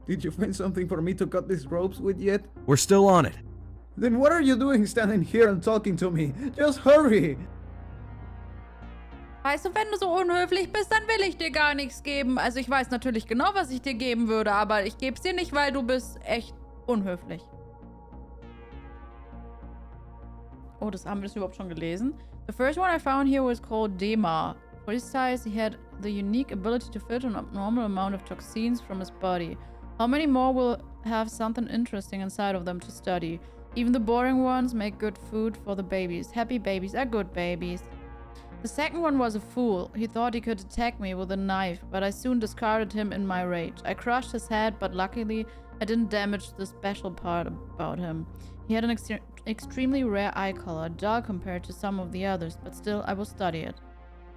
Did you find something for me to cut these ropes with yet? We're still on it. Then what are you doing standing here and talking to me? Just hurry! Weißt du, wenn du so unhöflich bist, dann will ich dir gar nichts geben. Also ich weiß natürlich genau, was ich dir geben würde, aber ich gebe es dir nicht, weil du bist echt unhöflich. Oh, das haben wir das überhaupt schon gelesen? The first one I found here was called Dema. For his size, he had the unique ability to filter an abnormal amount of toxins from his body. How many more will have something interesting inside of them to study? Even the boring ones make good food for the babies. Happy babies are good babies. The second one was a fool. He thought he could attack me with a knife, but I soon discarded him in my rage. I crushed his head, but luckily I didn't damage the special part about him. He had an extremely rare eye color, dull compared to some of the others, but still I will study it.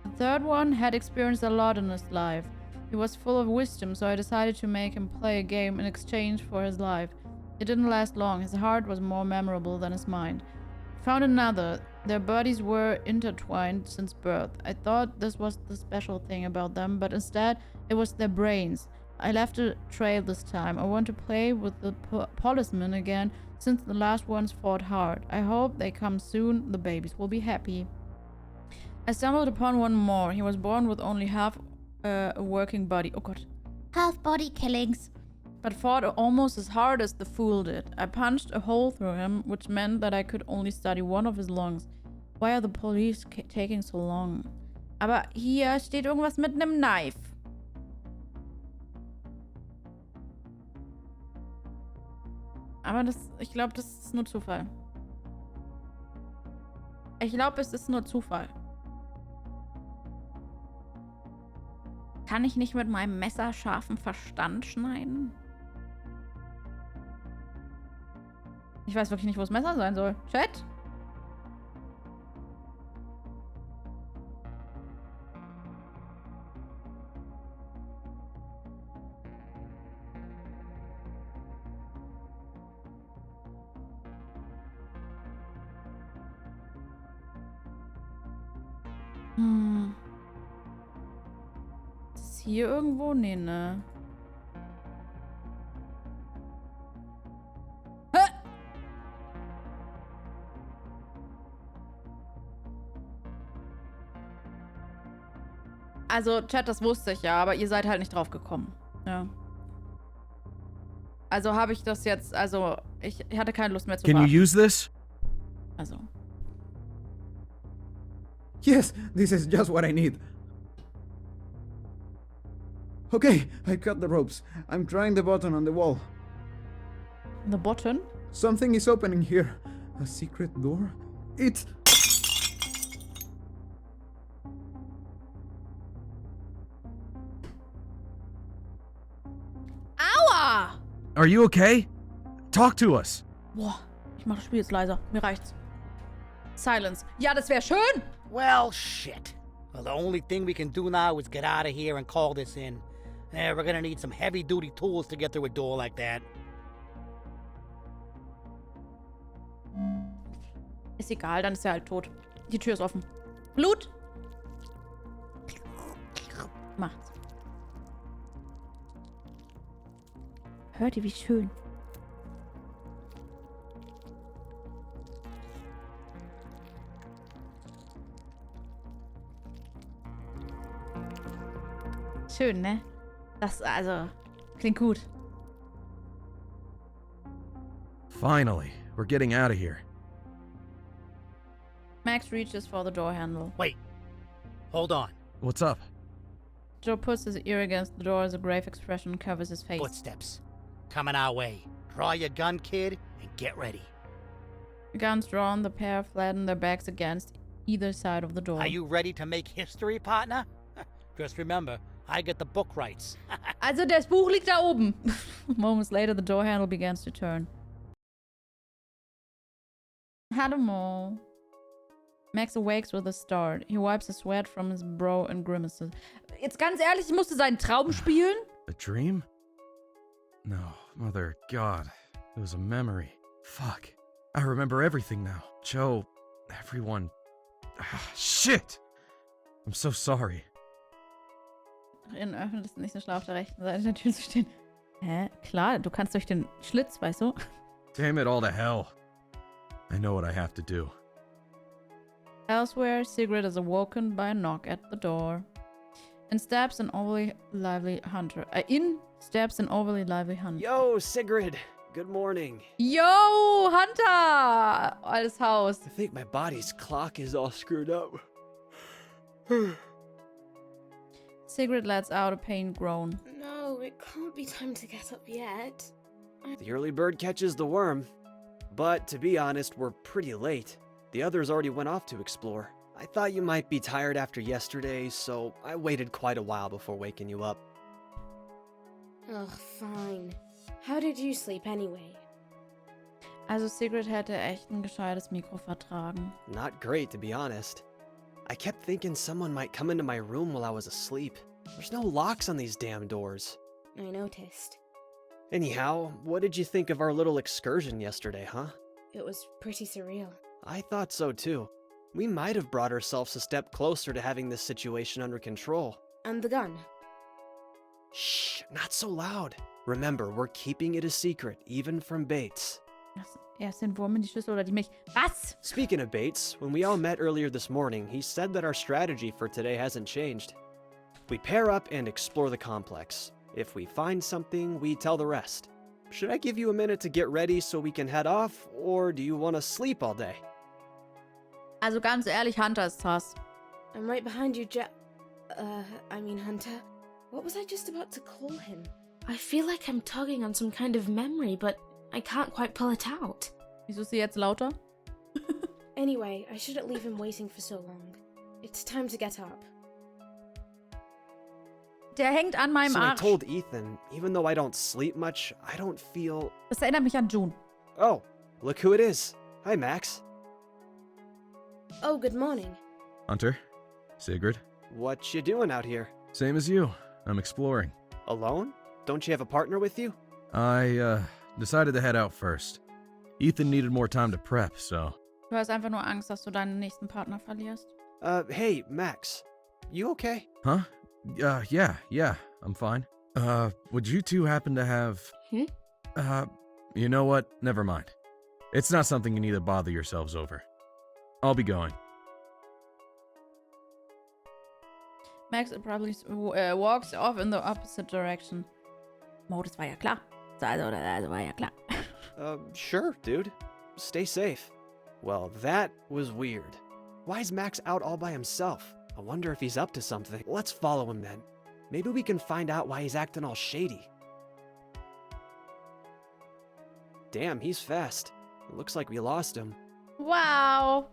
The third one had experienced a lot in his life. He was full of wisdom, so I decided to make him play a game in exchange for his life. It didn't last long. His heart was more memorable than his mind. Found another. Their bodies were intertwined since birth. I thought this was the special thing about them, but instead it was their brains. I left a trail this time. I want to play with the policemen again, since the last ones fought hard. I hope they come soon. The babies will be happy. I stumbled upon one more. He was born with only half a working body. Oh God. Half body killings. But fought almost as hard as the fool did. I punched a hole through him, which meant that I could only study one of his lungs. Why are the police taking so long? Aber hier steht irgendwas mit einem Knife. Aber ich glaube, das ist nur Zufall. Ich glaube, es ist nur Zufall. Kann ich nicht mit meinem messerscharfen Verstand schneiden? Ich weiß wirklich nicht, wo das Messer sein soll. Chat? Ist hier irgendwo? Nee, ne? Also, Chat, das wusste ich ja, aber ihr seid halt nicht drauf gekommen. Ja. Also habe ich das jetzt, also, ich hatte keine Lust mehr zu warten. Can you use this? Also. Yes, this is just what I need. Okay, I cut the ropes. I'm trying the button on the wall. The button? Something is opening here. A secret door? It's... Aua! Are you okay? Talk to us. Boah, ich mach das Spiel jetzt leiser. Mir reicht's. Silence. Ja, das wäre schön. Well, shit. Well, the only thing we can do now is get out of here and call this in. We're gonna need some heavy-duty tools to get through a door like that. Ist egal, dann ist er halt tot. Die Tür ist offen. Blut? Macht's. Hört ihr, wie schön. Schön, ne? Das, also, klingt gut. Finally, we're getting out of here. Max reaches for the door handle. Wait. Hold on. What's up? Joe puts his ear against the door as a grave expression covers his face. Footsteps. Coming our way. Draw your gun, kid, and get ready. The guns drawn, the pair flatten their backs against either side of the door. Are you ready to make history, partner? Just remember, I get the book rights. Also, das Buch liegt da oben. Moments later, the door handle begins to turn. Hallo Mo. Max awakes with a start. He wipes the sweat from his brow and grimaces. Jetzt ganz ehrlich, ich musste seinen Traum spielen? A dream? No, Mother God. It was a memory. Fuck. I remember everything now. Joe, everyone. Shit! I'm so sorry. In öffentlich ist nicht so schlau auf der rechten Seite der Tür zu stehen. Hä? Klar, du kannst durch den Schlitz, weißt du? Damn it all to hell. I know what I have to do. Elsewhere, Sigrid is awoken by a knock at the door. In steps an overly lively hunter. Yo, Sigrid. Good morning. Yo, Hunter! Altes Haus. I think my body's clock is all screwed up. Sigrid lets out a pained groan. No, it can't be time to get up yet. The early bird catches the worm. But to be honest, we're pretty late. The others already went off to explore. I thought you might be tired after yesterday, so I waited quite a while before waking you up. Ugh, fine. How did you sleep anyway? Also Sigrid hätte echt ein gescheites Mikro vertragen. Not great, to be honest. I kept thinking someone might come into my room while I was asleep. There's no locks on these damn doors. I noticed. Anyhow, what did you think of our little excursion yesterday, huh? It was pretty surreal. I thought so too. We might have brought ourselves a step closer to having this situation under control. And the gun? Shh, not so loud. Remember, we're keeping it a secret, even from Bates. Erst den Wurm in die Schüssel oder die Milch. Was? Speaking of Bates, when we all met earlier this morning, he said that our strategy for today hasn't changed. We pair up and explore the complex. If we find something, we tell the rest. Should I give you a minute to get ready so we can head off, or do you want to sleep all day? Also ganz ehrlich, Hunter ist Hass. I'm right behind you, Hunter. What was I just about to call him? I feel like I'm tugging on some kind of memory, but I can't quite pull it out. Wieso ist sie jetzt lauter? Anyway, I shouldn't leave him waiting for so long. It's time to get up. Der hängt an meinem So I Arsch. told Ethan, even though I don't sleep much, I don't feel... Das erinnert mich an June. Oh, look who it is. Hi, Max. Oh, good morning. Hunter? Sigrid? What you doing out here? Same as you. I'm exploring. Alone? Don't you have a partner with you? I, decided to head out first. Ethan needed more time to prep, so... Du hast einfach nur Angst, dass du deinen nächsten Partner verlierst. Hey, Max. You okay? Huh? Yeah, I'm fine. Would you two happen to have... You know what? Never mind. It's not something you need to bother yourselves over. I'll be going. Max abruptly walks off in the opposite direction. Mo, das war ja klar. Also war ja klar. Sure, dude. Stay safe. Well, that was weird. Why is Max out all by himself? I wonder if he's up to something. Let's follow him then. Maybe we can find out why he's acting all shady. Damn, he's fast. It looks like we lost him. Wow.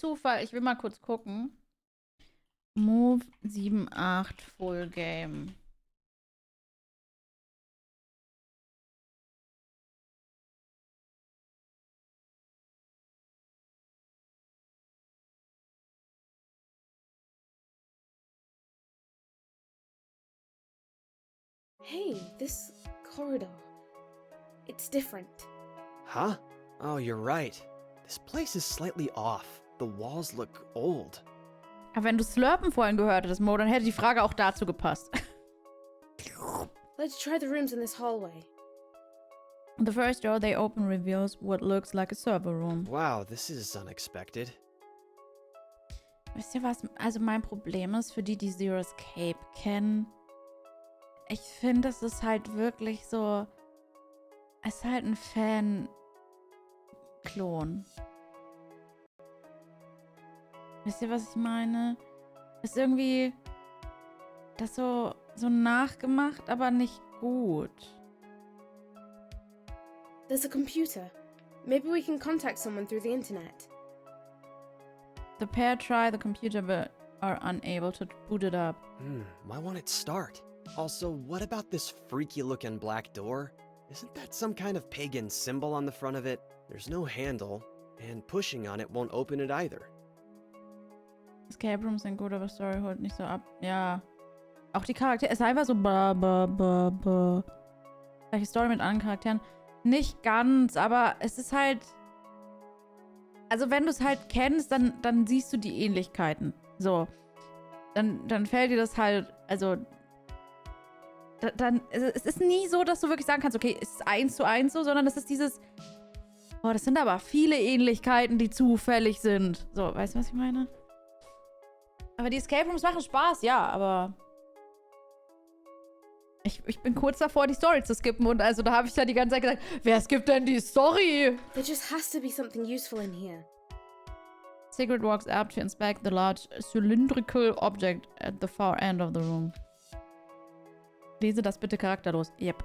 Zufall. Ich will mal kurz gucken. Move 7-8 Full Game. Hey, this corridor. It's different. Huh? Oh, you're right. This place is slightly off. The walls look old. Aber wenn du Slurpen vorhin gehört hättest, Mo, dann hätte die Frage auch dazu gepasst. Let's try the rooms in this hallway. The first door they open reveals what looks like a server room. Wow, this is unexpected. Wisst ihr was? Also mein Problem ist, für die, die Zero Escape kennen, ich finde, es ist halt wirklich so, es ist halt ein Fan-Klon. Wisst ihr, was ich meine? Ist irgendwie das so nachgemacht, aber nicht gut. There's a computer. Maybe we can contact someone through the internet. The pair try the computer but are unable to boot it up. Why won't it start? Also, what about this freaky-looking black door? Isn't that some kind of pagan symbol on the front of it? There's no handle, and pushing on it won't open it either. Escape Rooms sind gut, aber Story holt nicht so ab. Ja. Auch die Charaktere, es ist einfach so gleiche Story mit anderen Charakteren. Nicht ganz, aber es ist halt... Also wenn du es halt kennst, dann siehst du die Ähnlichkeiten. So. Dann fällt dir das halt... Also... dann, es ist nie so, dass du wirklich sagen kannst, okay, es ist 1:1 so, sondern es ist dieses, boah, das sind aber viele Ähnlichkeiten, die zufällig sind. So, weißt du, was ich meine? Aber die Escape Rooms machen Spaß, ja, aber ich bin kurz davor, die Story zu skippen und also da habe ich ja die ganze Zeit gesagt, wer skippt denn die Story? There just has to be something useful in here. Sigrid walks up to inspect the large cylindrical object at the far end of the room. Lese das bitte charakterlos. Yep.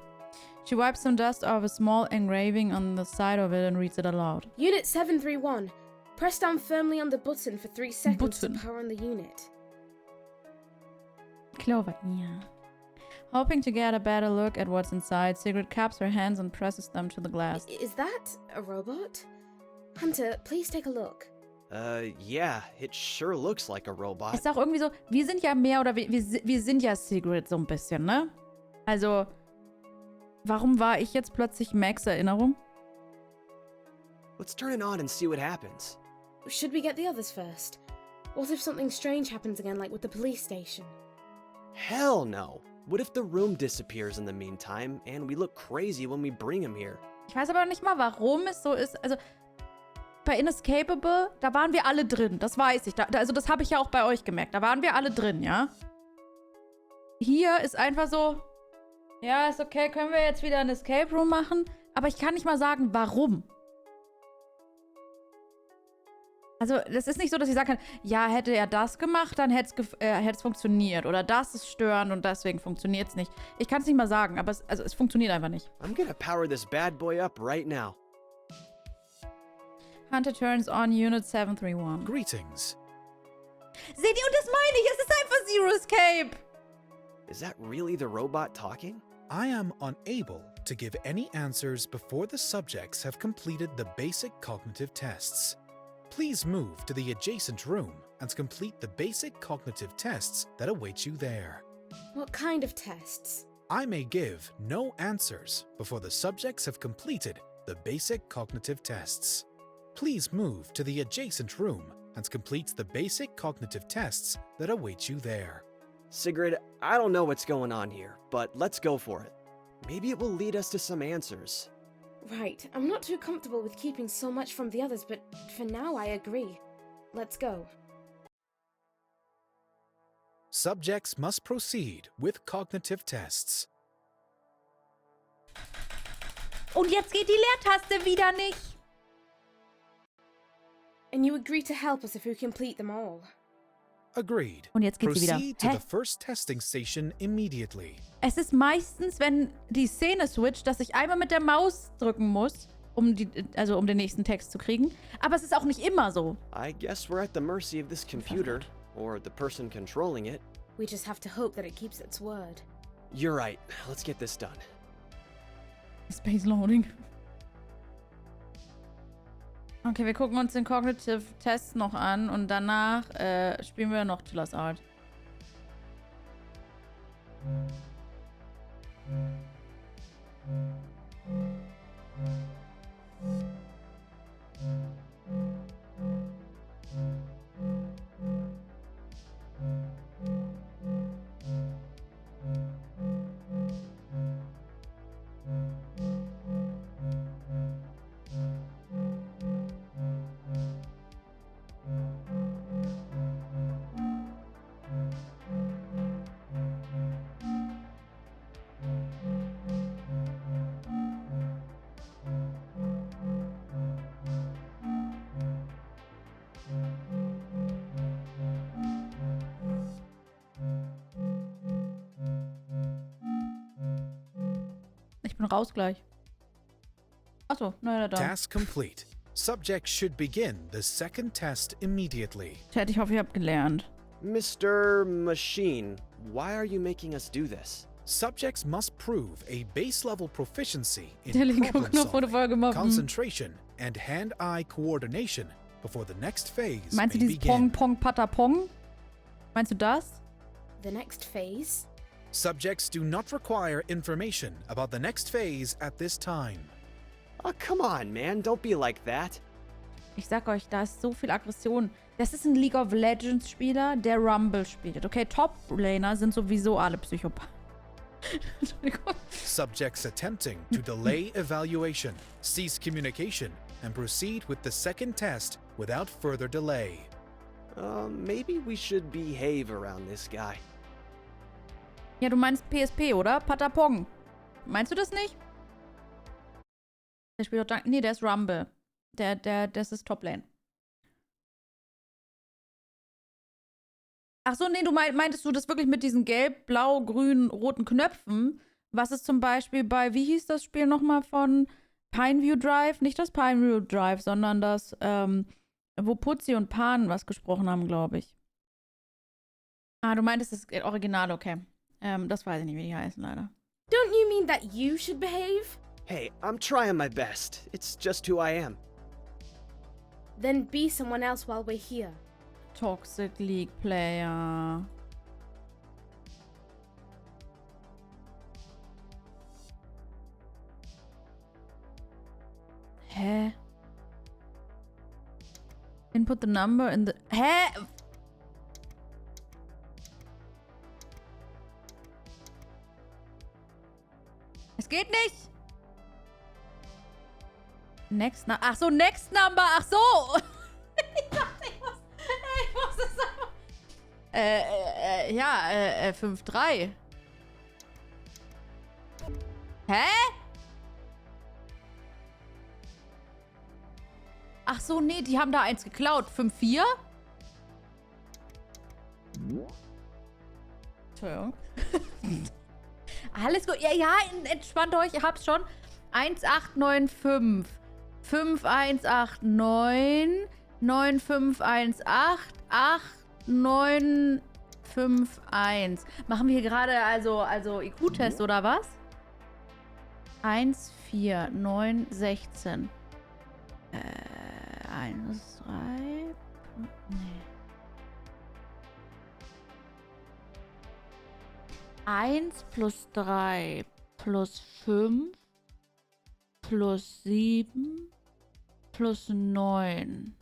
She wipes some dust off a small engraving on the side of it and reads it aloud. Unit 731. Press down firmly on the button for 3 seconds Button. to power on the unit. Clover, yeah. Hoping to get a better look at what's inside, Sigrid cups her hands and presses them to the glass. Is that a robot? Hunter, please take a look. Yeah, it sure looks like a robot. Ist auch irgendwie so, wir sind ja mehr oder wir sind ja Sigrid so ein bisschen, ne? Also, warum war ich jetzt plötzlich Max Erinnerung? Let's turn it on and see what happens. Should we get the others first? What if something strange happens again, like with the police station? Hell no. What if the room disappears in the meantime and we look crazy when we bring him here? Ich weiß aber nicht mal, warum es so ist. Also, bei Inescapable, da waren wir alle drin. Das weiß ich. Also, das habe ich ja auch bei euch gemerkt. Da waren wir alle drin, ja? Hier ist einfach so, ja, ist okay, können wir jetzt wieder ein Escape Room machen? Aber ich kann nicht mal sagen, warum. Also, das ist nicht so, dass ich sagen kann, ja, hätte er das gemacht, dann hätte es funktioniert. Oder das ist störend und deswegen funktioniert es nicht. Ich kann es nicht mal sagen, aber es funktioniert einfach nicht. I'm gonna power this bad boy up right now. Hunter turns on Unit 731. Greetings. Seht ihr, und das meine ich, es ist einfach Zero Escape. Is that really the robot talking? I am unable to give any answers before the subjects have completed the basic cognitive tests. Please move to the adjacent room and complete the basic cognitive tests that await you there. What kind of tests? I may give no answers before the subjects have completed the basic cognitive tests. Please move to the adjacent room and complete the basic cognitive tests that await you there. Sigrid, I don't know what's going on here, but let's go for it. Maybe it will lead us to some answers. Right, I'm not too comfortable with keeping so much from the others, but for now I agree. Let's go. Subjects must proceed with cognitive tests. Und jetzt geht die Leertaste wieder nicht. And you agree to help us if we complete them all. Agreed. Und jetzt geht sie wieder. Proceed to Hä? the first testing station immediately. Es ist meistens, wenn die Szene switcht, dass ich einmal mit der Maus drücken muss, um den nächsten Text zu kriegen. Aber es ist auch nicht immer so. I guess we're at the mercy of this computer, or the person controlling it. We just have to hope that it keeps its word. You're right. Let's get this done. Space Loading. Okay, wir gucken uns den Cognitive Test noch an und danach spielen wir noch Chillers Art. Ich bin raus gleich. Achso, naja, da. Task complete. Subjects should begin the second test immediately. Chat, ich hoffe, ihr habt gelernt. Mr. Machine, why are you making us do this? Subjects must prove a base-level proficiency Der in linke problem Knopf wurde vorher solving, gemobbt. concentration, and hand-eye coordination before the next phase Meinst du may dieses begin. Pong, Pong, Pata, Pong? Meinst du das? The next phase? Subjects do not require information about the next phase at this time. Oh, come on, man. Don't be like that. Ich sag euch, da ist so viel Aggression. Das ist ein League of Legends Spieler, der Rumble spielt. Okay, Top-Laner sind sowieso alle Psychopathen. Entschuldigung. Subjects attempting to delay evaluation, cease communication, and proceed with the second test without further delay. Maybe we should behave around this guy. Ja, du meinst PSP, oder? Patapong. Meinst du das nicht? Der spielt doch... Nee, der ist Rumble. Das ist Toplane. Ach so, nee, du meintest du das wirklich mit diesen gelb, blau, grün, roten Knöpfen? Was ist zum Beispiel bei, wie hieß das Spiel nochmal von Pineview Drive? Nicht das Pineview Drive, sondern das, wo Putzi und Pan was gesprochen haben, glaube ich. Ah, du meintest das Original, okay. Das weiß ich nicht, wie die heißen, leider. Don't you mean that you should behave? Hey, I'm trying my best. It's just who I am. Then be someone else while we're here. Toxic League Player. Hä? Input the number in the... Hä? Es geht nicht! Next Number. Ach so, Next Number. Ach so! Ich dachte, ich muss es sagen. Ja, 5-3. Hä? Ach so, nee, die haben da eins geklaut. 5-4? Entschuldigung. Alles gut. Ja, entspannt euch. Ich hab's schon. 1895. 5189. 9518. 8951. Machen wir hier gerade also IQ-Test oder was? 1, 4, 9, 16. 1, 3. Nee. 1 plus 3 plus 5 plus 7 plus 9.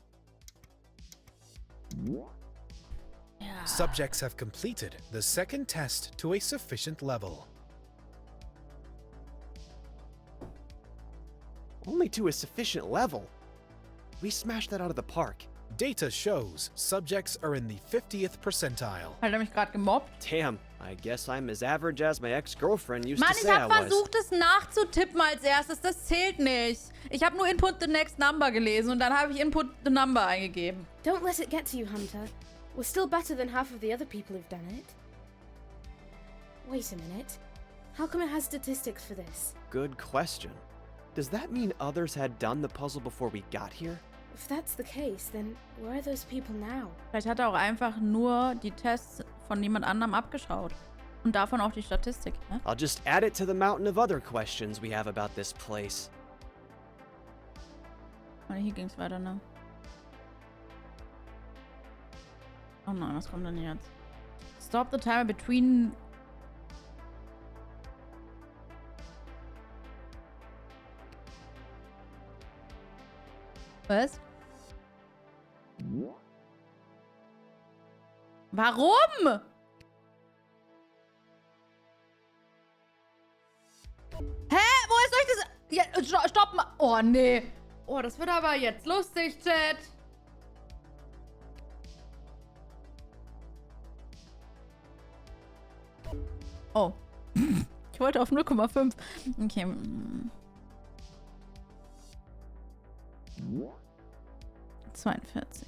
Ja. Subjects have completed the second test to a sufficient level. Only to a sufficient level? We smashed that out of the park. Data shows subjects are in the 50th percentile. Hat er mich gerade gemobbt? Damn, I guess I'm as average as my ex-girlfriend used Mann, to ich say I habe was. versucht, es nachzutippen als erstes. Das zählt nicht. Ich habe nur Input the next number gelesen und dann habe ich Input the number eingegeben. Don't let it get to you, Hunter. We're still better than half of the other people who've done it. Wait a minute. How come it has statistics for this? Good question. Does that mean others had done the puzzle before we got here? If that's the case, then where are those people now? Vielleicht hat er auch einfach nur die Tests von jemand anderem abgeschaut. Und davon auch die Statistik, ne? I'll just add it to the mountain of other questions we have about this place. Oh, hier ging's weiter, ne? Oh nein, was kommt denn jetzt? Stop the timer between... Was? Warum? Hä? Woher soll ich das... Ja, stopp mal. Oh, nee. Oh, das wird aber jetzt lustig, Chat. Oh. Ich wollte auf 0,5. Okay. 42.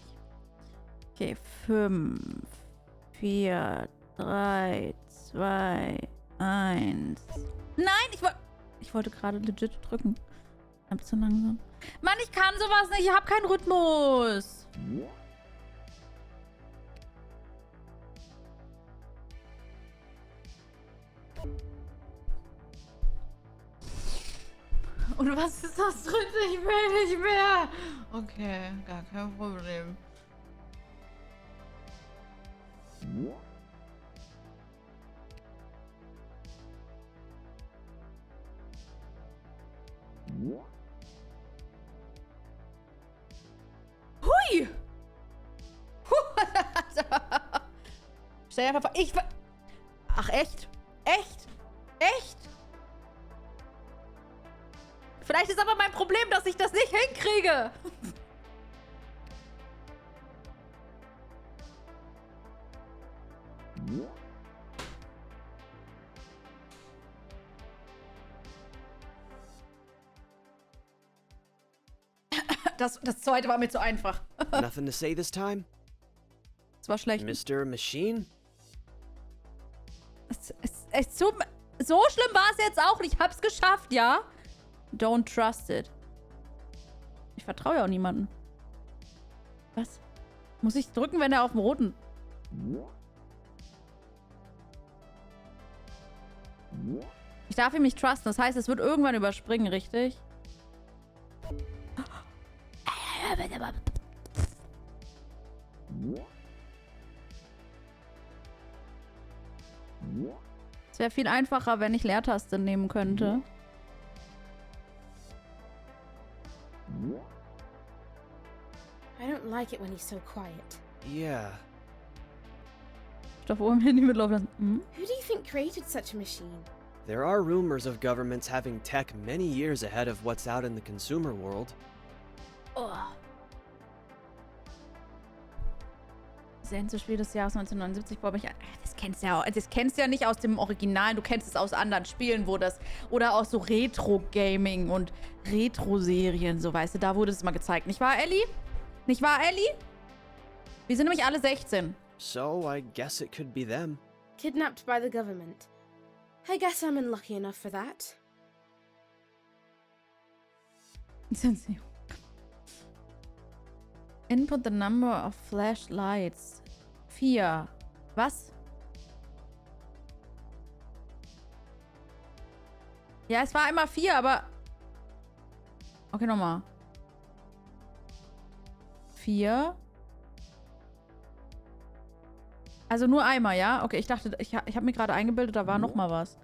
Okay, 5, 4, 3, 2, 1. Nein, ich wollte gerade legit drücken. Ich hab zu langsam. Mann, ich kann sowas nicht. Ich habe keinen Rhythmus. Und was ist das dritte? Ich will nicht mehr. Okay, gar kein Problem. Hui! Stell dir einfach vor, Ach, echt? Echt? Echt? Vielleicht ist aber mein Problem, dass ich das nicht hinkriege. Das zweite war mir zu einfach. Nothing to say this time? Das war schlecht. Mr. Machine? So schlimm war es jetzt auch nicht. Ich hab's geschafft, ja? Don't trust it. Ich vertraue ja auch niemandem. Was? Muss ich drücken, wenn er auf dem roten... Ich darf ihn nicht trusten. Das heißt, es wird irgendwann überspringen, richtig? Es wäre viel einfacher, wenn ich Leertaste nehmen könnte. I don't like it when he's so quiet. Yeah. Ich darf oben Handy mitlaufen lassen. Hm? Who do you think created such a machine? There are rumors of governments having tech many years ahead of what's out in the consumer world. Oh. Sense-Spiel des Jahres 1979. Boah, aber das kennst du ja auch. Das kennst du ja nicht aus dem Original. Du kennst es aus anderen Spielen, wo das... Oder aus so Retro-Gaming und Retro-Serien, so weißt du. Da wurde es mal gezeigt. Nicht wahr, Ellie? Nicht wahr, Ellie? Wir sind nämlich alle 16. So, I guess it could be them. Kidnapped by the government. I guess I'm unlucky enough for that. Input the number of flashlights. 4. Was? Ja, es war einmal 4, aber... Okay, nochmal. 4. Also nur einmal, ja? Okay, ich dachte, ich habe mir gerade eingebildet, da war noch mal was.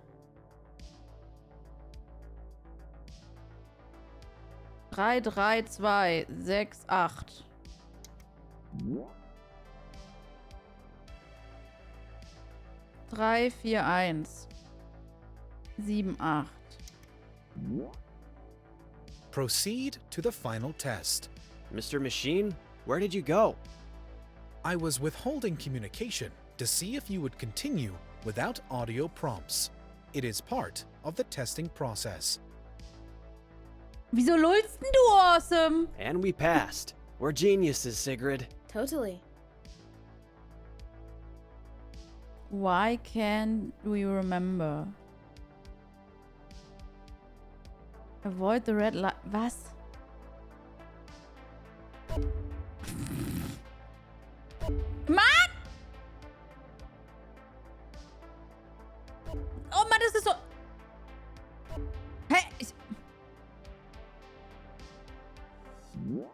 3, 3, 2, 6, 8. 3, 4, 1. 7, 8. Proceed to the final test. Mr. Machine, where did you go? I was withholding communication to see if you would continue without audio prompts. It is part of the testing process. Wieso lullst denn du, Awesome? And we passed. We're geniuses, Sigrid. Totally. Why can't we remember? Avoid the red light. Was? Mann! Oh Mann, das ist so... Hä?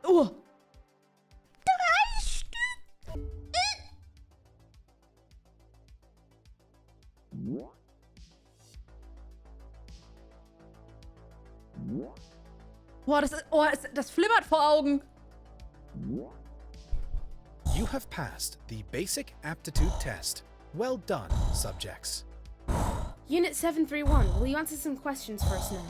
Oh! 3 Stück! Boah, das flimmert vor Augen. You have passed the basic aptitude test. Well done, subjects. Unit 731, will you answer some questions for us now?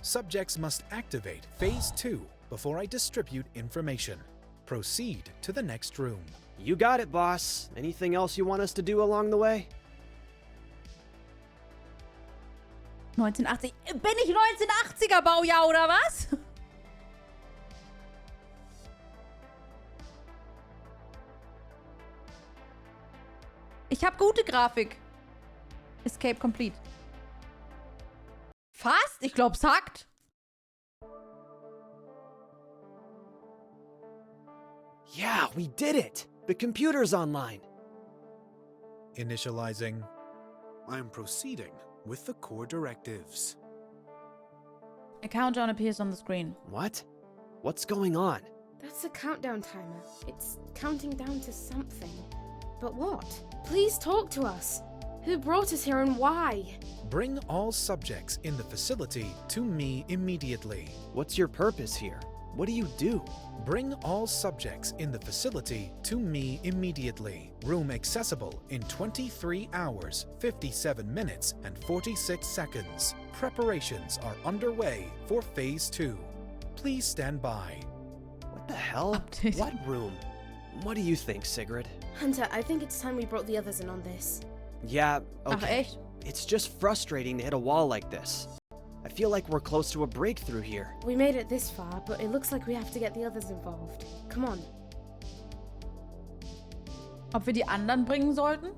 Subjects must activate Phase 2 before I distribute information. Proceed to the next room. You got it, boss. Anything else you want us to do along the way? 1980. Bin ich 1980er Baujahr oder was? Ich habe gute Grafik. Escape complete. Fast? Ich glaub's hackt. Yeah, we did it! The computer's online. Initializing. I am proceeding with the core directives. A countdown appears on the screen. What? What's going on? That's a countdown timer. It's counting down to something. But what? Please talk to us. Who brought us here and why? Bring all subjects in the facility to me immediately. What's your purpose here? What do you do? Bring all subjects in the facility to me immediately. Room accessible in 23 hours, 57 minutes, and 46 seconds. Preparations are underway for Phase 2. Please stand by. What the hell? Update. What room? What do you think, Sigrid? Hunter, I think it's time we brought the others in on this. Yeah, Ach, okay. echt? It's just frustrating to hit a wall like this. I feel like we're close to a breakthrough here. We made it this far, but it looks like we have to get the others involved. Come on. Ob wir die anderen bringen sollten?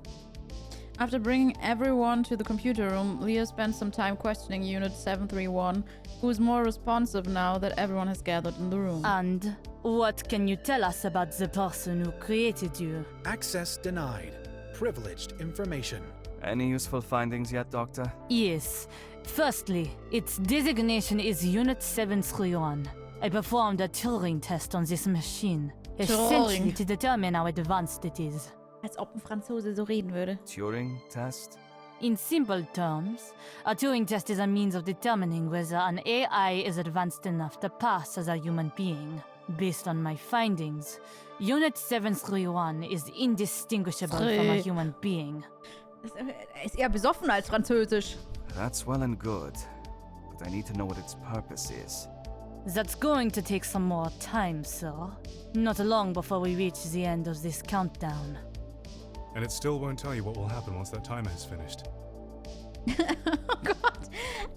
After bringing everyone to the computer room, Leah spent some time questioning Unit 731, who is more responsive now that everyone has gathered in the room. And what can you tell us about the person who created you? Access denied. Privileged information. Any useful findings yet, Doctor? Yes. Firstly, its designation is Unit 731. I performed a Turing test on this machine, essentially to determine how advanced it is. Als ob ein Franzose so reden würde. Turing test? In simple terms, a Turing test is a means of determining whether an AI is advanced enough to pass as a human being. Based on my findings, Unit 731 is indistinguishable from a human being. Er ist eher besoffen als Französisch. That's well and good, but I need to know what its purpose is. That's going to take some more time, sir. Not long before we reach the end of this countdown. And it still won't tell you what will happen once that timer has finished. Oh God.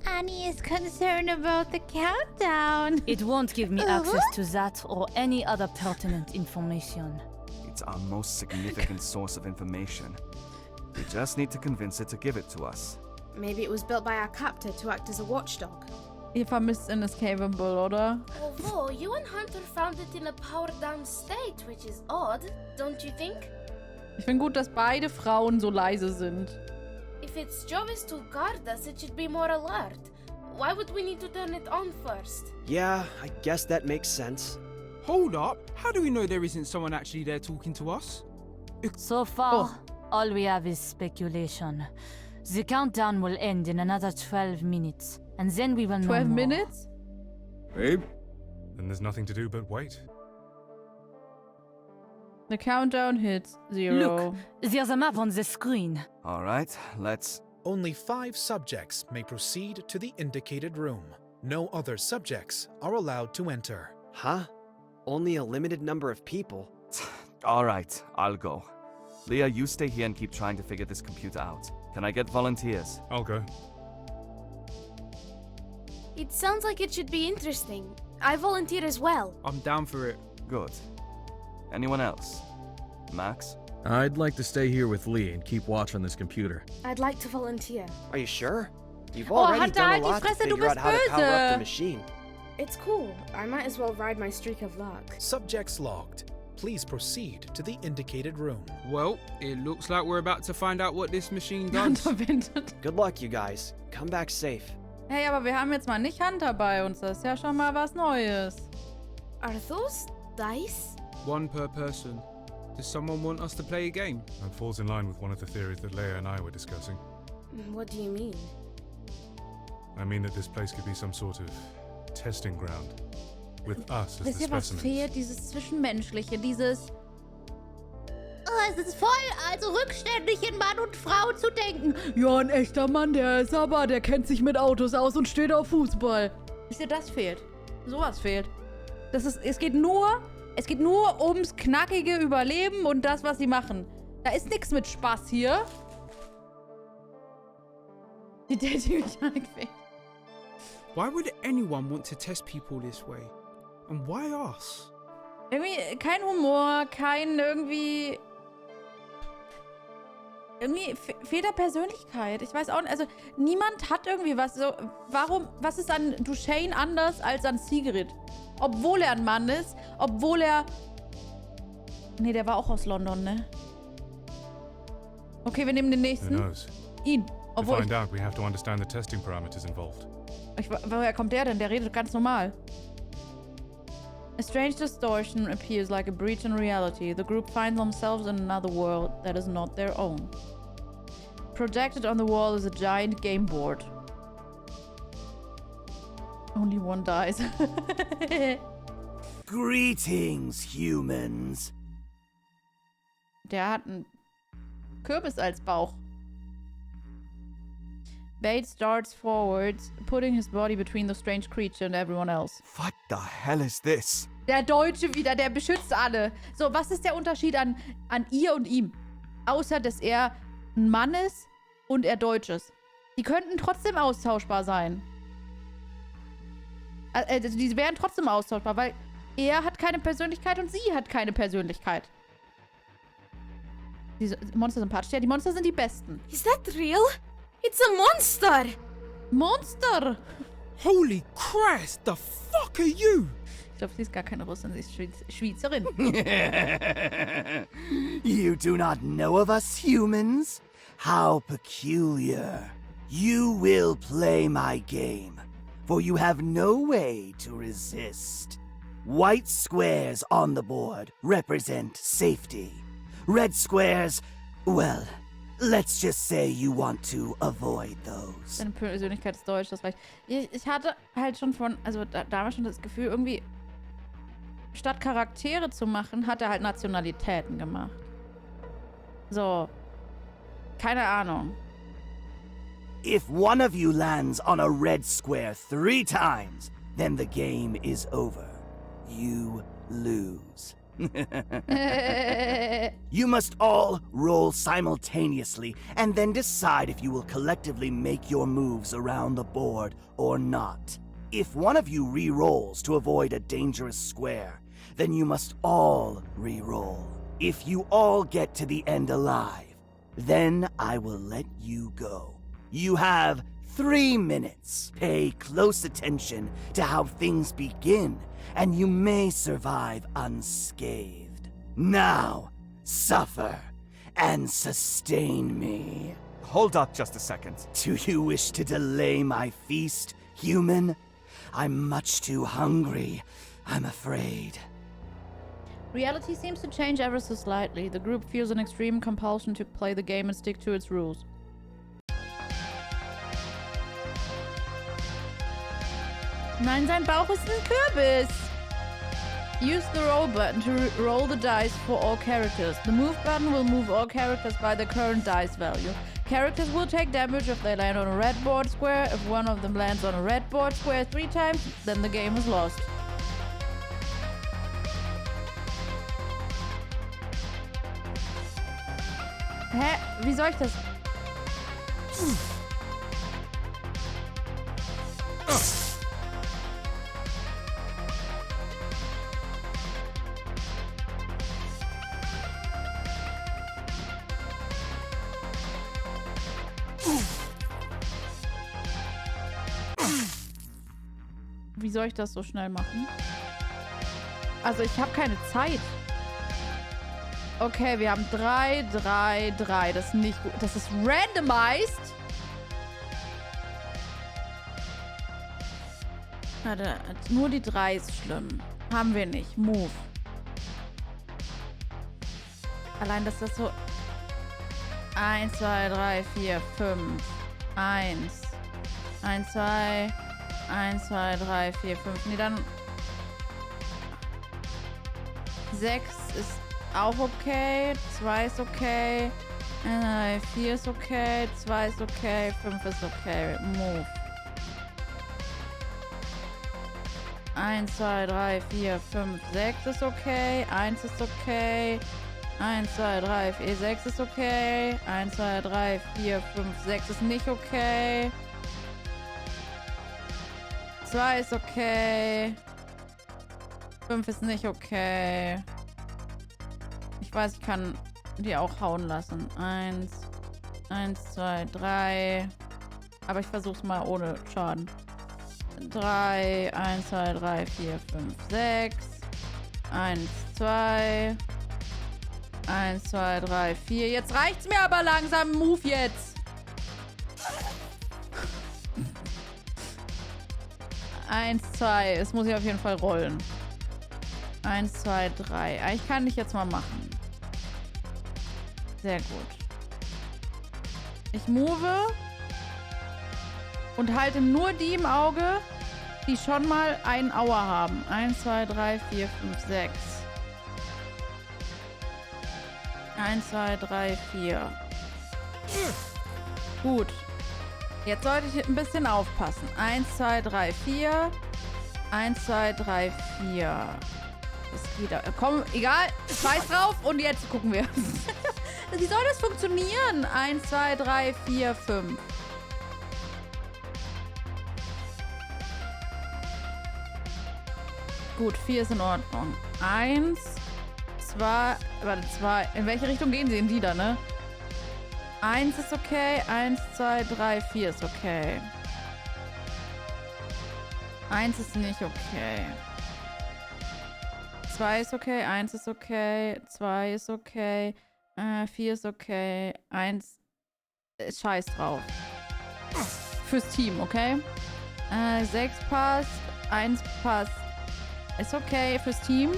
Annie is concerned about the countdown. It won't give me access to that or any other pertinent information. It's our most significant source of information. We just need to convince it to give it to us. Maybe it was built by our captor to act as a watchdog. Ihr vermisst Inescapable, oder? Although you and Hunter found it in a powered-down state, which is odd, don't you think? Ich finde gut, dass beide Frauen so leise sind. If its job is to guard us, it should be more alert. Why would we need to turn it on first? Yeah, I guess that makes sense. Hold up, how do we know there isn't someone actually there talking to us? So far, all we have is speculation. The countdown will end in another 12 minutes, and then we will know 12 more. minutes? Babe? Then there's nothing to do but wait. The countdown hits 0. Look, there's a map on the screen. All right, let's... Only 5 subjects may proceed to the indicated room. No other subjects are allowed to enter. Huh? Only a limited number of people? All right, I'll go. Leah, you stay here and keep trying to figure this computer out. Can I get volunteers? I'll go. It sounds like it should be interesting. I volunteer as well. I'm down for it. Good. Anyone else? Max? I'd like to stay here with Lee and keep watch on this computer. I'd like to volunteer. Are you sure? You've Oh, already Hunter, done a halt die lot to Fresse, du figure out bist how to power up böse. the machine. It's cool. I might as well ride my streak of luck. Subjects logged. Please proceed to the indicated room. Well, it looks like we're about to find out what this machine does. Hunter windet. Good luck, you guys. Come back safe. Hey, aber wir haben jetzt mal nicht Hunter bei uns. Das ist ja schon mal was Neues. Are those dice? One per person. Does someone want us to play a game? That falls in line with one of the theories that Leia and I were discussing. What do you mean? I mean that this place could be some sort of testing ground. With us as Wisst the ihr, was specimens. fehlt? Dieses Zwischenmenschliche, dieses... Oh, es ist voll, also rückständig in Mann und Frau zu denken. Ja, ein echter Mann, der ist aber, der kennt sich mit Autos aus und steht auf Fußball. Wisst ihr, das fehlt. Sowas fehlt. Es geht nur ums knackige Überleben und das, was sie machen. Da ist nichts mit Spaß hier. Die Dating-Mechanik fehlt. Why would anyone want to test people this way? And why us? Irgendwie kein Humor, kein irgendwie... Irgendwie fehlt da Persönlichkeit. Ich weiß auch nicht, also niemand hat irgendwie was. So, was ist an Duchesne anders als an Sigrid? Obwohl er ein Mann ist, obwohl er... Nee, der war auch aus London, ne? Okay, wir nehmen den Who nächsten. knows? Ihn. To Obwohl find out, we have to understand the testing parameters involved. woher kommt der denn? Der redet ganz normal. A strange distortion appears like a breach in reality. The group finds themselves in another world that is not their own. Projected on the wall is a giant game board. Only one dies. Greetings, humans. Der hat einen Kürbis als Bauch. Bate starts forwards, putting his body between the strange creature and everyone else. What the hell is this? Der Deutsche wieder, der beschützt alle. So, was ist der Unterschied an ihr und ihm? Außer, dass er ein Mann ist und er Deutsch ist. Die könnten trotzdem austauschbar sein. Also, die wären trotzdem austauschbar, weil er hat keine Persönlichkeit und sie hat keine Persönlichkeit. Die Monster sympathisch. Ja, die Monster sind die besten. Is that real? It's a monster! Monster! Holy Christ, the fuck are you? Ich glaube, sie ist gar keine Russin, sie ist Schweizerin. You do not know of us humans? How peculiar. You will play my game, for you have no way to resist. White squares on the board represent safety. Red squares, well, let's just say you want to avoid those. Seine Persönlichkeit ist deutsch, das reicht. Ich hatte halt schon damals schon das Gefühl, irgendwie, statt Charaktere zu machen, hat er halt Nationalitäten gemacht. So. Keine Ahnung. If one of you lands on a red square 3 times, then the game is over. You lose. You must all roll simultaneously and then decide if you will collectively make your moves around the board or not. If one of you re-rolls to avoid a dangerous square, then you must all re-roll. If you all get to the end alive, then I will let you go. You have 3 minutes. Pay close attention to how things begin, and you may survive unscathed. Now, suffer and sustain me. Hold up just a second. Do you wish to delay my feast, human? I'm much too hungry, I'm afraid. Reality seems to change ever so slightly. The group feels an extreme compulsion to play the game and stick to its rules. Nein, sein Bauch ist ein Kürbis. Use the roll button to roll the dice for all characters. The move button will move all characters by their current dice value. Characters will take damage if they land on a red board square. If one of them lands on a red board square 3 times, then the game is lost. Hä? Wie soll ich das? Wie soll ich das so schnell machen? Also ich habe keine Zeit. Okay, wir haben 3, 3, 3. Das ist nicht gut. Das ist randomized. Warte, nur die 3 ist schlimm. Haben wir nicht. Move. Allein, dass das so... 1, 2, 3, 4, 5. 1. 1, 2... 1, 2, 3, 4, 5. Nee, dann... 6 ist auch okay. 2 ist okay. 4 ist okay. 2 ist okay. 5 ist okay. Move. 1, 2, 3, 4, 5, 6 ist okay. 1 ist okay. 1, 2, 3, 4, 6 ist okay. 1, 2, 3, 4, 5, 6 ist nicht okay. 2 ist okay. 5 ist nicht okay. Ich weiß, ich kann die auch hauen lassen. 1, 2, 3. Aber ich versuch's mal ohne Schaden. 3, 1, 2, 3, 4, 5, 6. 1, 2. 1, 2, 3, 4. Jetzt reicht's mir aber langsam. Move jetzt. 1, 2. Es muss ich auf jeden Fall rollen. 1, 2, 3. Eigentlich kann ich jetzt mal machen. Sehr gut. Ich move und halte nur die im Auge, die schon mal einen Auer haben. 1, 2, 3, 4, 5, 6. 1, 2, 3, 4. Gut. Jetzt sollte ich ein bisschen aufpassen. 1, 2, 3, 4. 1, 2, 3, 4. Das geht da. Komm, egal. Scheiß drauf. Und jetzt gucken wir. Wie soll das funktionieren? 1, 2, 3, 4, 5. Gut, 4 ist in Ordnung. 1, 2, warte, 2. In welche Richtung gehen sie? In die da, ne? 1 ist okay. 1, 2, 3, 4 ist okay. 1 ist nicht okay. 2 ist okay. 1 ist okay. 2 ist okay. 4 ist okay. 1 ist scheiß drauf. Fürs Team, okay? 6 passt. 1 passt. Ist okay fürs Team.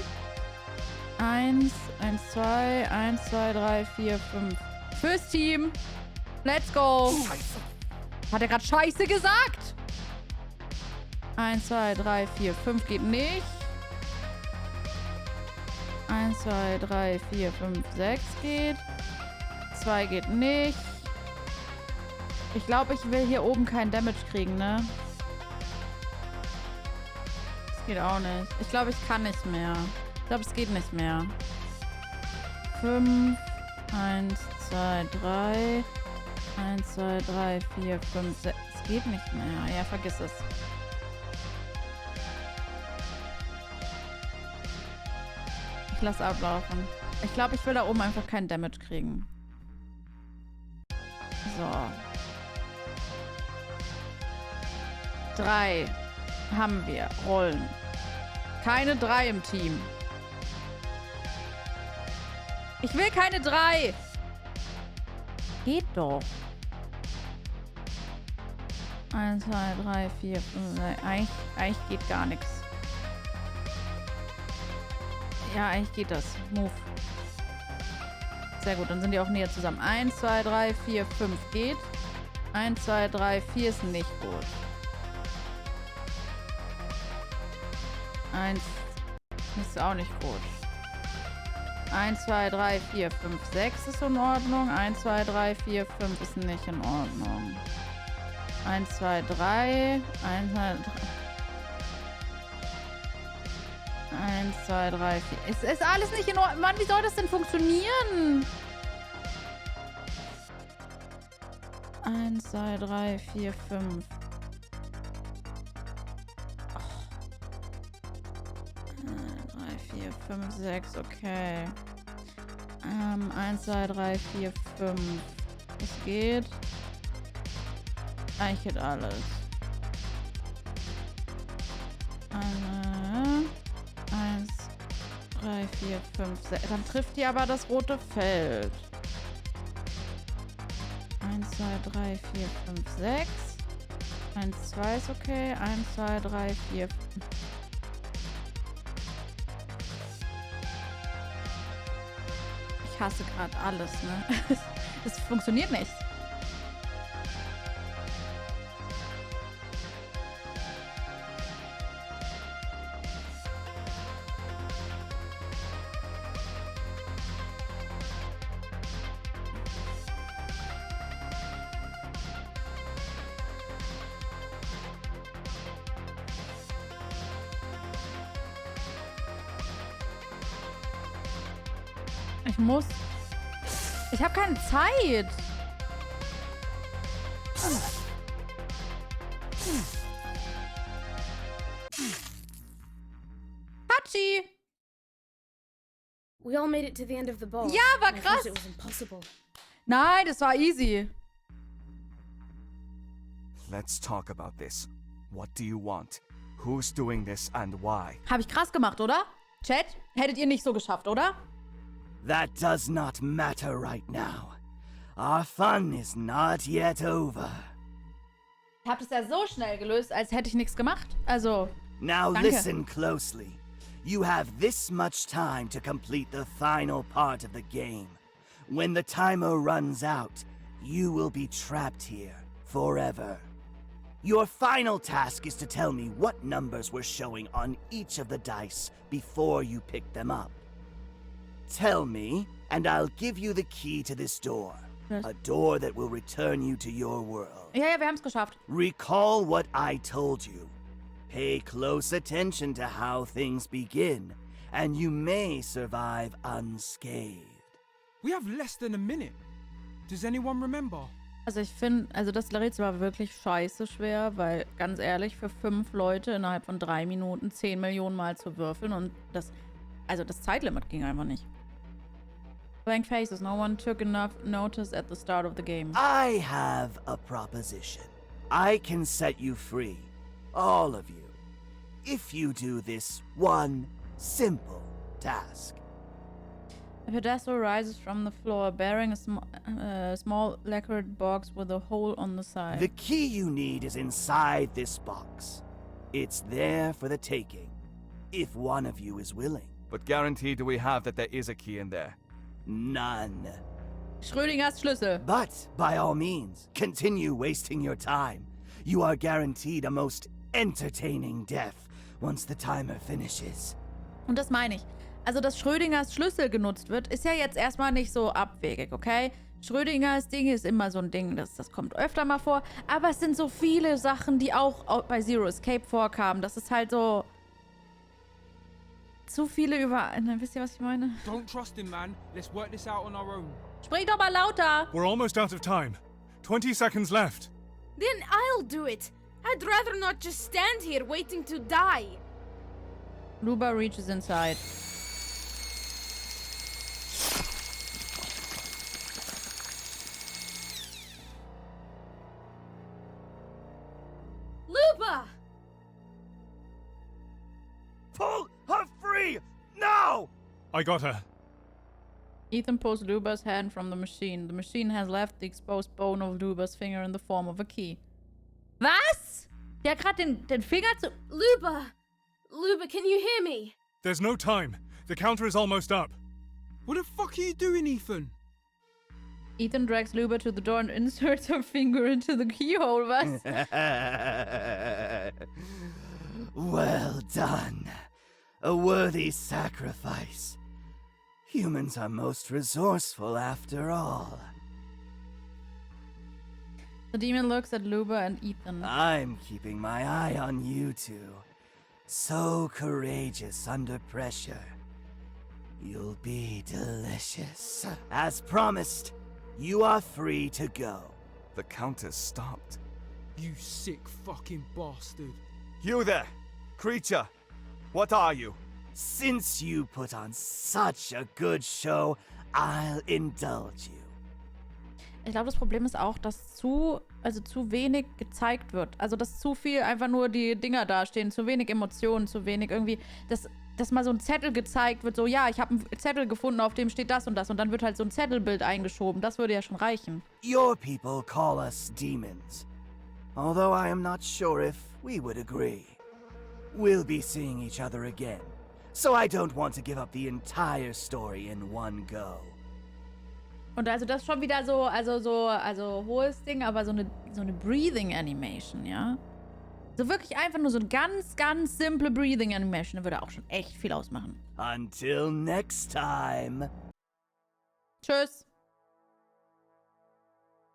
1, 1, 2, 1, 2, 3, 4, 5. Fürs Team. Let's go. Hat er gerade Scheiße gesagt? 1, 2, 3, 4, 5 geht nicht. 1, 2, 3, 4, 5, 6 geht. 2 geht nicht. Ich glaube, ich will hier oben keinen Damage kriegen, ne? Das geht auch nicht. Ich glaube, ich kann nicht mehr. Ich glaube, es geht nicht mehr. 5, 1, 2, 3. 1, 2, 3, 4, 5, 6. Es geht nicht mehr. Ja, vergiss es. Ich lasse ablaufen. Ich glaube, ich will da oben einfach keinen Damage kriegen. So. 3 haben wir. Rollen. Keine 3 im Team. Ich will keine 3. Geht doch. 1, 2, 3, 4, 5, 6. Eigentlich geht gar nichts. Ja, eigentlich geht das. Move. Sehr gut, dann sind die auch näher zusammen. 1, 2, 3, 4, 5 geht. 1, 2, 3, 4 ist nicht gut. 1 ist auch nicht gut. 1, 2, 3, 4, 5, 6 ist in Ordnung. 1, 2, 3, 4, 5 ist nicht in Ordnung. 1, 2, 3. 1, 2, 3. 1, 2, 3, 4. Es ist alles nicht in Ordnung. Mann, wie soll das denn funktionieren? 1, 2, 3, 4, 5. 3, 4, 5, 6, okay. 1, 2, 3, 4, 5. Es geht. Eigentlich geht alles. 1, 3, 4, 5, 6. Dann trifft die aber das rote Feld. 1, 2, 3, 4, 5, 6. 1, 2 ist okay. 1, 2, 3, 4, 5. Ich hasse gerade alles, ne? Das funktioniert nicht. Ich muss. Ich habe keine Zeit. Hachi! We all made it to the end of the ball. Ja, war krass. It was impossible. Nein, das war easy. Let's talk about this. What do you want? Who's doing this and why? Habe ich krass gemacht, oder? Chat, hättet ihr nicht so geschafft, oder? That does not matter right now. Our fun is not yet over. Ich habe das ja so schnell gelöst, als hätte ich nichts gemacht. Also, Now danke. listen closely. You have this much time to complete the final part of the game. When the timer runs out, you will be trapped here forever. Your final task is to tell me what numbers were showing on each of the dice before you picked them up. Tell me, and I'll give you the key to this door. Yes. A door that will return you to your world. Ja, wir haben's geschafft. Recall what I told you. Pay close attention to how things begin, and you may survive unscathed. We have less than a minute. Does anyone remember? Also ich finde, also das Rätsel war wirklich scheiße schwer, weil ganz ehrlich, für 5 Leute innerhalb von 3 Minuten 10 Millionen Mal zu würfeln und das Zeitlimit ging einfach nicht. Blank faces, no one took enough notice at the start of the game. I have a proposition. I can set you free, all of you, if you do this one simple task. A pedestal rises from the floor, bearing a small lacquered box with a hole on the side. The key you need is inside this box. It's there for the taking, if one of you is willing. What guarantee do we have that there is a key in there? None. Schrödingers Schlüssel. But, by all means, continue wasting your time. You are guaranteed a most entertaining death once the timer finishes. Und das meine ich. Also, dass Schrödingers Schlüssel genutzt wird, ist ja jetzt erstmal nicht so abwegig, okay? Schrödingers Ding ist immer so ein Ding, das kommt öfter mal vor. Aber es sind so viele Sachen, die auch bei Zero Escape vorkamen. Das ist halt so... Zu viele wisst ihr, was ich meine? Don't trust him, man. Let's work this out on our own. Sprich doch mal lauter! We're almost out of time. 20 seconds left. Then I'll do it. I'd rather not just stand here waiting to die. Luba reaches inside. Luba! Pull her free! Now! I got her. Ethan pulls Luba's hand from the machine. The machine has left the exposed bone of Luba's finger in the form of a key. Was? Der hat gerade den Finger zu... Luba! Luba, can you hear me? There's no time. The counter is almost up. What the fuck are you doing, Ethan? Ethan drags Luba to the door and inserts her finger into the keyhole. Was? Well done. A worthy sacrifice. Humans are most resourceful after all. The demon looks at Luba and Ethan. I'm keeping my eye on you two. So courageous under pressure. You'll be delicious. As promised, you are free to go. The counter's stopped. You sick fucking bastard. You there! Creature! What are you? Since you put on such a good show, I'll indulge you. Ich glaube, das Problem ist auch, dass zu wenig gezeigt wird. Also, dass zu viel einfach nur die Dinger dastehen, zu wenig Emotionen, zu wenig irgendwie, dass mal so ein Zettel gezeigt wird, so, ja, ich habe einen Zettel gefunden, auf dem steht das und dann wird halt so ein Zettelbild eingeschoben. Das würde ja schon reichen. Your people call us demons, although I am not sure if we would agree. We'll be seeing each other again, so I don't want to give up the entire story in one go. Und also das ist schon wieder so, also hohes Ding, aber so eine Breathing Animation, ja? So wirklich einfach nur so eine ganz, ganz simple Breathing Animation, würde auch schon echt viel ausmachen. Until next time. Tschüss.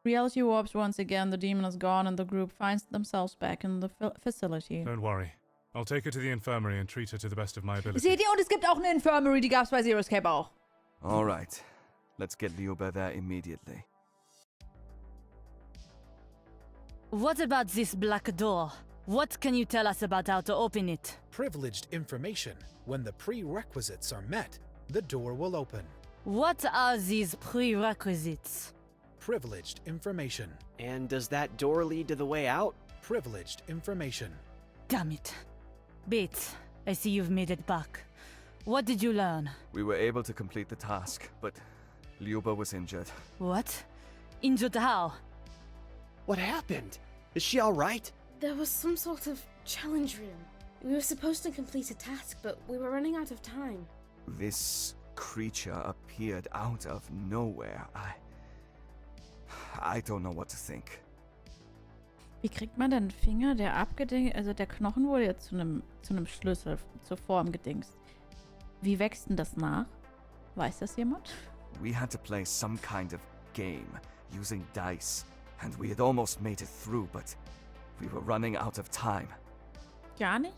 Reality warps once again. The demon is gone and the group finds themselves back in the facility. Don't worry. I'll take her to the infirmary and treat her to the best of my ability. Seht ihr? Und es gibt auch eine Infirmary, die gab's bei Zero Escape auch. All right. Let's get Luba there immediately. What about this black door? What can you tell us about how to open it? Privileged information. When the prerequisites are met, the door will open. What are these prerequisites? Privileged information. And does that door lead to the way out? Privileged information. Damn it. Bates, I see you've made it back. What did you learn? We were able to complete the task, but Luba was injured. What? Injured how? What happened? Is she all right? There was some sort of challenge room. We were supposed to complete a task, but we were running out of time. This creature appeared out of nowhere. I don't know what to think. Wie kriegt man denn einen Finger, der abgedingst, also der Knochen wurde jetzt zu einem Schlüssel, zur Form gedingst. Wie wächst denn das nach? Weiß das jemand? We had to play some kind of game using dice, and we had almost made it through, but we were running out of time. Gar nicht?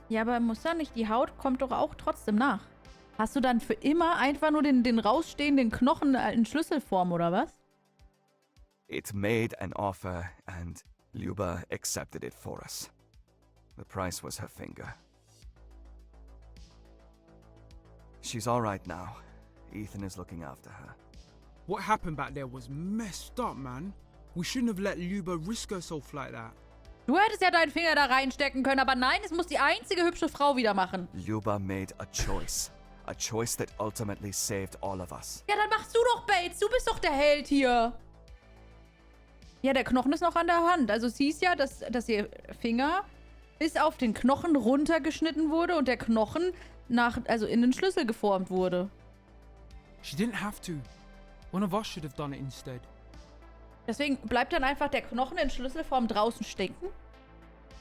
Ja, aber muss ja nicht. Die Haut kommt doch auch trotzdem nach. Hast du dann für immer einfach nur den rausstehenden Knochen in Schlüsselform, oder was? It made an offer, and Luba accepted it for us. The price was her finger. She's all right now. Ethan is looking after her. What happened back there was messed up, man. We shouldn't have let Luba risk herself like that. Du hättest ja deinen Finger da reinstecken können, aber nein, es muss die einzige hübsche Frau wieder machen. Luba made a choice. A choice that ultimately saved all of us. Ja, dann machst du doch, Bates. Du bist doch der Held hier. Ja, der Knochen ist noch an der Hand. Also es hieß ja, dass ihr Finger bis auf den Knochen runtergeschnitten wurde und der Knochen also in den Schlüssel geformt wurde. She didn't have to. One of us should have done it instead. Deswegen bleibt dann einfach der Knochen in Schlüsselform draußen stecken?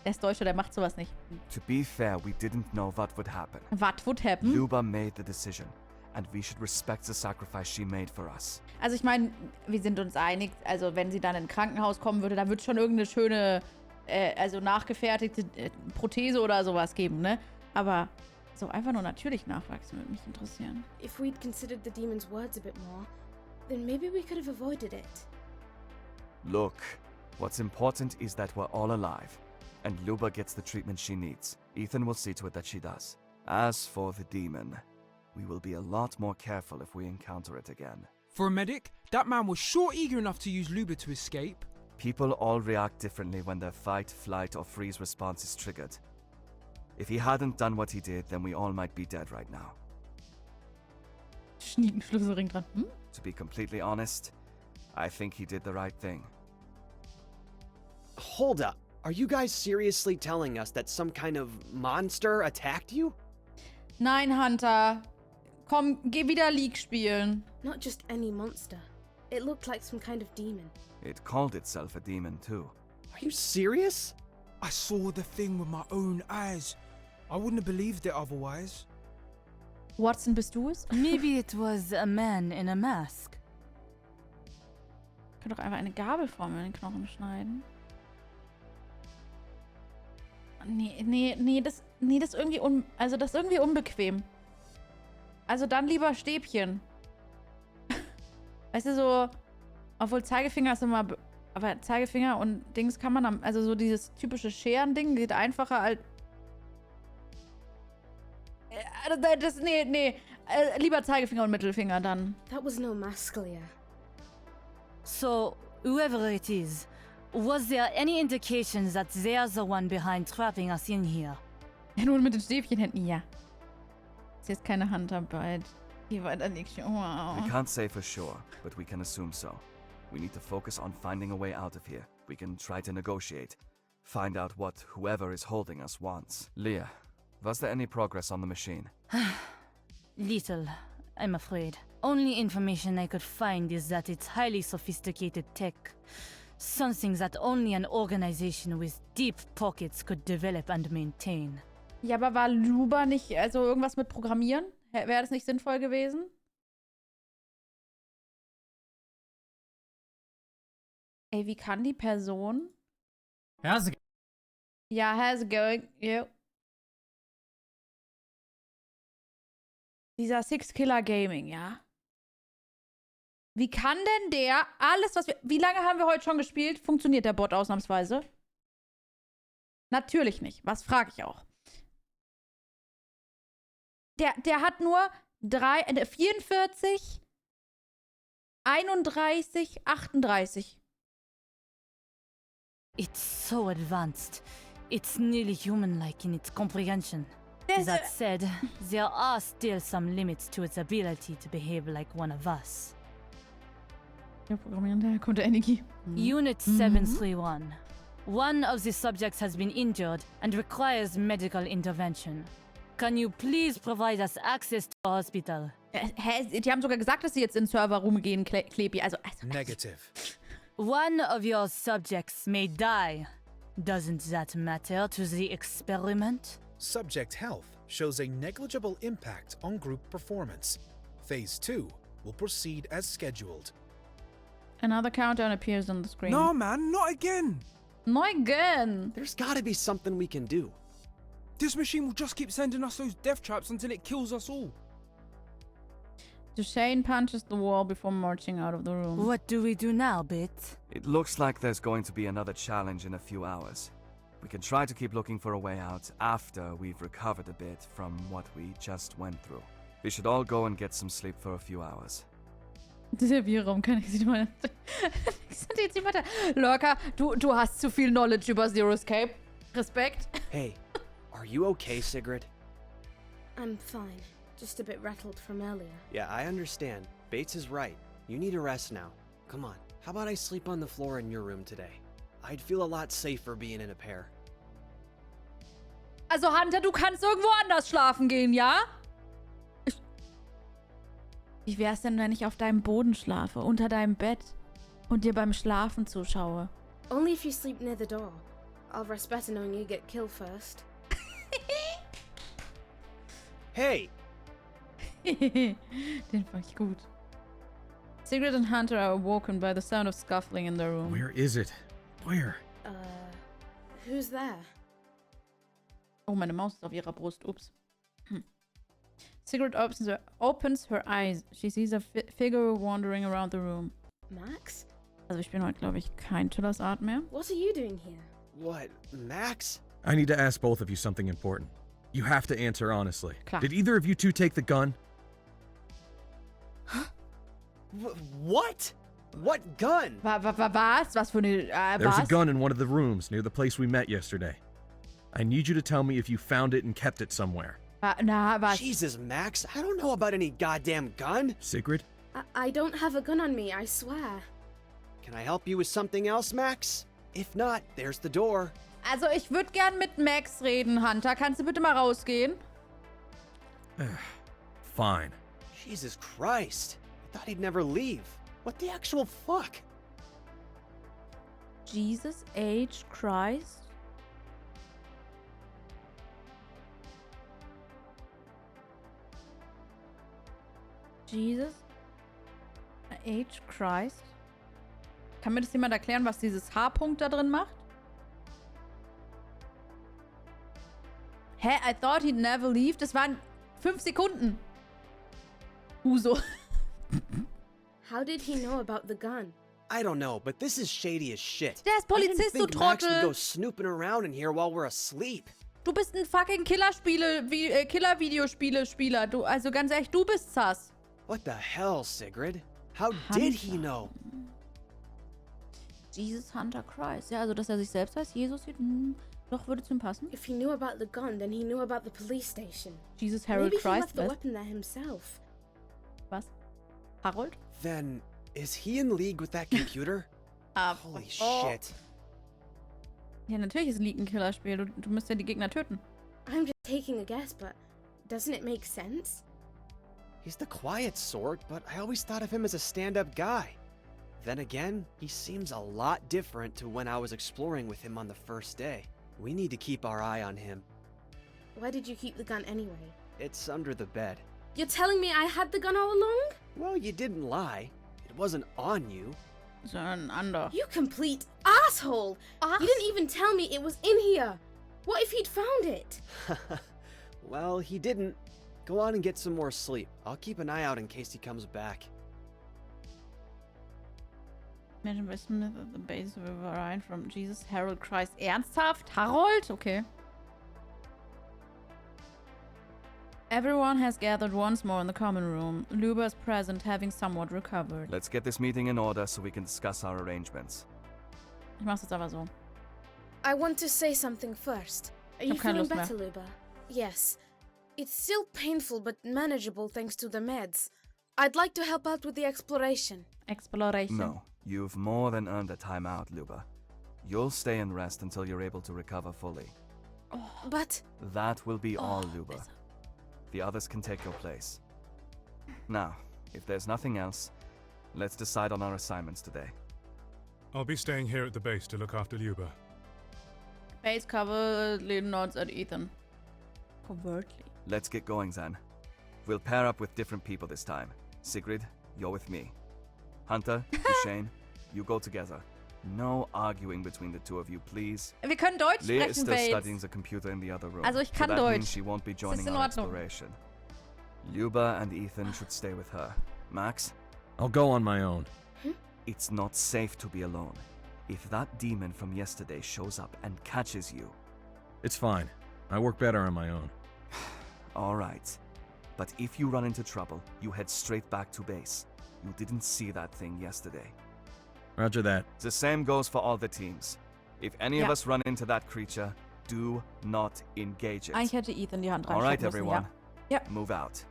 Der ist Deutscher, der macht sowas nicht. To be fair, we didn't know what would happen. What would happen? Luba made the decision, and we should respect the sacrifice she made for us. Also ich meine, wir sind uns einig, also wenn sie dann in ein Krankenhaus kommen würde, da wird schon irgendeine schöne, also nachgefertigte Prothese oder sowas geben, ne? Aber so einfach nur natürlich nachwachsen würde mich interessieren. If we'd considered the demon's words a bit more, then maybe we could have avoided it. Look, what's important is that we're all alive, and Luba gets the treatment she needs. Ethan will see to it that she does. As for the demon, we will be a lot more careful if we encounter it again. For a medic, that man was sure eager enough to use Luba to escape. People all react differently when their fight, flight, or freeze response is triggered. If he hadn't done what he did, then we all might be dead right now. Schnieken Schlüsselring dran. Hm? To be completely honest, I think he did the right thing. Hold up. Are you guys seriously telling us that some kind of monster attacked you? Nein, Hunter. Komm, geh wieder League spielen. Not just any monster. It looked like some kind of demon. It called itself a demon too. Are you serious? I saw the thing with my own eyes. I wouldn't have believed it otherwise. Watson, bist du es? Maybe it was a man in a mask. Ich kann doch einfach eine Gabelform in den Knochen schneiden. Nee, das ist irgendwie das ist irgendwie unbequem. Also dann lieber Stäbchen. Weißt du, so, obwohl Zeigefinger ist immer, aber Zeigefinger und Dings kann man also so dieses typische Scheren-Ding geht einfacher als, lieber Zeigefinger und Mittelfinger dann. That was no mask, Leah. So, whoever it is, was there any indications that they're the one behind trapping us in here? Ja, nur mit den Stäbchenhänden, ja. Ist jetzt keine Handarbeit. Hier weiter nicht. Wow. We can't say for sure, but we can assume so. We need to focus on finding a way out of here. We can try to negotiate. Find out what whoever is holding us wants. Leah, was there any progress on the machine? Little, I'm afraid. Only information I could find is that it's highly sophisticated tech. Something that only an organization with deep pockets could develop and maintain. Ja, aber war Luba nicht, also irgendwas mit Programmieren? Wäre das nicht sinnvoll gewesen? Ey, wie kann die Person... How's it Ja, how's it going? Yeah. Dieser Six Killer Gaming, ja? Wie kann denn der alles, was wir... Wie lange haben wir heute schon gespielt? Funktioniert der Bot ausnahmsweise? Natürlich nicht. Was frage ich auch? Der hat nur 44, 31, 38. It's so advanced. It's nearly human-like in its comprehension. That said, there are still some limits to its ability to behave like one of us. Ja, Programmieren, da kommt der Energie. Unit 731. One of the subjects has been injured and requires medical intervention. Can you please provide us access to the hospital? Die haben sogar gesagt, dass sie jetzt in den Serverroom gehen, Klebi. Also. Negative. One of your subjects may die. Doesn't that matter to the experiment? Subject health shows a negligible impact on group performance. Phase 2 will proceed as scheduled. Another countdown appears on the screen. No, man, not again. Not again. There's gotta be something we can do. This machine will just keep sending us those death traps until it kills us all. Duchesne punches the wall before marching out of the room. What do we do now, Bit? It looks like there's going to be another challenge in a few hours. We can try to keep looking for a way out after we've recovered a bit from what we just went through. We should all go and get some sleep for a few hours. Warum kann ich sie mal... Ich sag jetzt nicht weiter. Lorca, du hast zu viel Knowledge über Zero Escape. Respekt. Hey, are you okay, Sigrid? I'm fine. Just a bit rattled from earlier. Yeah, I understand. Bates is right. You need a rest now. Come on, how about I sleep on the floor in your room today? I'd feel a lot safer being in a pair. Also Hunter, du kannst irgendwo anders schlafen gehen, ja? Wie wär's denn, wenn ich auf deinem Boden schlafe, unter deinem Bett und dir beim Schlafen zuschaue? Only if you sleep near the door. I'll rest better knowing you get killed first. Hey! Den fand ich gut. Sigrid and Hunter are awoken by the sound of scuffling in their room. Where is it? Where? Who's there? Oh, meine Maus ist auf ihrer Brust. Ups. Sigrid opens her eyes. She sees a figure wandering around the room. Max? Also ich bin heute, glaube ich, kein Chillers Art mehr. What are you doing here? What, Max? I need to ask both of you something important. You have to answer honestly. Klar. Did either of you two take the gun? What? What gun? Was? Was für eine... There's a was? gun in one of the rooms near the place we met yesterday. I need you to tell me if you found it and kept it somewhere. Na, was? Jesus, Max, I don't know about any goddamn gun. Sigrid? I don't have a gun on me, I swear. Can I help you with something else, Max? If not, there's the door. Also ich würde gern mit Max reden, Hunter. Kannst du bitte mal rausgehen? Fine. Jesus Christ. I thought he'd never leave. What the actual fuck? Jesus H. Christ? Jesus H. Christ? Kann mir das jemand erklären, was dieses H-Punkt da drin macht? Hä? I thought he'd never leave. Das waren 5 Sekunden. Uso. How did he know about the gun? I don't know, but this is shady as shit. Der ist Polizist, I didn't think du Max would Trottel. go snooping around in here while we're asleep. Du bist ein fucking Killer-Videospiele-Spieler. Du, also ganz ehrlich, du bist sass. What the hell, Sigrid? How did he know? Jesus Hunter Christ. Ja, also dass er sich selbst heißt, Jesus, doch, würde zu ihm passen. If he knew about the gun, then he knew about the police station. Jesus Harold Maybe he Christ. left the weapon there himself. Was? Harold? Then, is he in league with that computer? Holy shit. Ja, natürlich ist League ein Killerspiel. Du musst ja die Gegner töten. I'm just taking a guess, but doesn't it make sense? He's the quiet sort, but I always thought of him as a stand-up guy. Then again, he seems a lot different to when I was exploring with him on the first day. We need to keep our eye on him. Where did you keep the gun anyway? It's under the bed. You're telling me I had the gun all along? Well, you didn't lie. It wasn't on you. Sondern under. You complete asshole! You didn't even tell me it was in here. What if he'd found it? Well, he didn't. Go on and get some more sleep. I'll keep an eye out in case he comes back. Imagine by Smith at the base of a variant from Jesus Harold Christ. Ernsthaft? Harold? Okay. Everyone has gathered once more in the common room. Luba is present, having somewhat recovered. Let's get this meeting in order so we can discuss our arrangements. Ich mach's jetzt aber so. I want to say something first. Are you hab keine feeling Lust mehr. better, Luba? Yes. It's still painful but manageable thanks to the meds. I'd like to help out with the exploration. Exploration. No, you've more than earned a timeout, Luba. You'll stay and rest until you're able to recover fully. But... That will be all, Luba. The others can take your place. Now, if there's nothing else, let's decide on our assignments today. I'll be staying here at the base to look after Luba. Base covertly nods at Ethan. Covertly. Let's get going then. We'll pair up with different people this time. Sigrid, you're with me. Hunter, Shane, you go together. No arguing between the two of you, please. Wir können Deutsch Leah is sprechen, still Bates. studying the computer in the other room. Also ich kann so that Deutsch. means she won't be Das joining ist in our Ordnung. exploration. Luba and Ethan should stay with her. Max? I'll go on my own. It's not safe to be alone. If that demon from yesterday shows up and catches you... It's fine. I work better on my own. Alright. But if you run into trouble, you head straight back to base. You didn't see that thing yesterday. Roger that. The same goes for all the teams. If any of Ja. us run into that creature, do not engage it. Eigentlich hätte Ethan die Hand Alright, reinstecken müssen, everyone. ja. Ja. Move out.